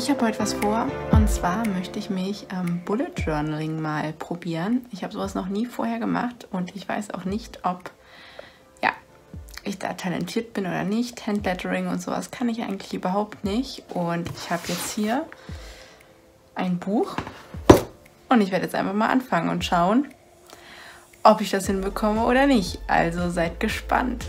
Ich habe heute was vor, und zwar möchte ich mich Bullet Journaling mal probieren. Ich habe sowas noch nie vorher gemacht und ich weiß auch nicht, ob ich da talentiert bin oder nicht. Handlettering und sowas kann ich eigentlich überhaupt nicht. Und ich habe jetzt hier ein Buch und ich werde jetzt einfach mal anfangen und schauen, ob ich das hinbekomme oder nicht. Also seid gespannt.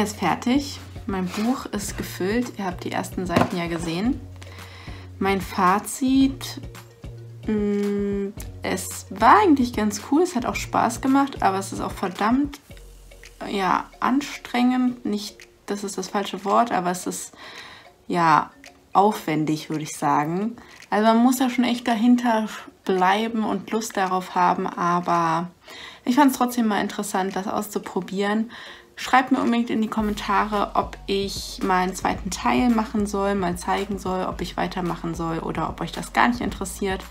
alles fertig. Mein Buch ist gefüllt. Ihr habt die ersten Seiten ja gesehen. Mein Fazit: Es war eigentlich ganz cool. Es hat auch Spaß gemacht, aber es ist auch verdammt anstrengend. Nicht, das ist das falsche Wort, aber es ist aufwendig, würde ich sagen. Also man muss ja schon echt dahinter bleiben und Lust darauf haben, aber ich fand es trotzdem mal interessant, das auszuprobieren. Schreibt mir unbedingt in die Kommentare, ob ich mal einen zweiten Teil machen soll, mal zeigen soll, ob ich weitermachen soll oder ob euch das gar nicht interessiert.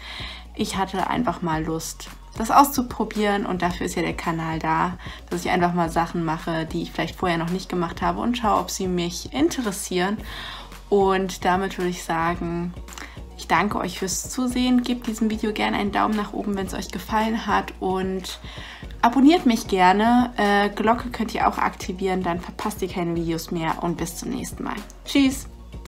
Ich hatte einfach mal Lust, das auszuprobieren, und dafür ist ja der Kanal da, dass ich einfach mal Sachen mache, die ich vielleicht vorher noch nicht gemacht habe, und schaue, ob sie mich interessieren. Und damit würde ich sagen, ich danke euch fürs Zusehen. Gebt diesem Video gerne einen Daumen nach oben, wenn es euch gefallen hat, und abonniert mich gerne. Glocke könnt ihr auch aktivieren, dann verpasst ihr keine Videos mehr, und bis zum nächsten Mal. Tschüss!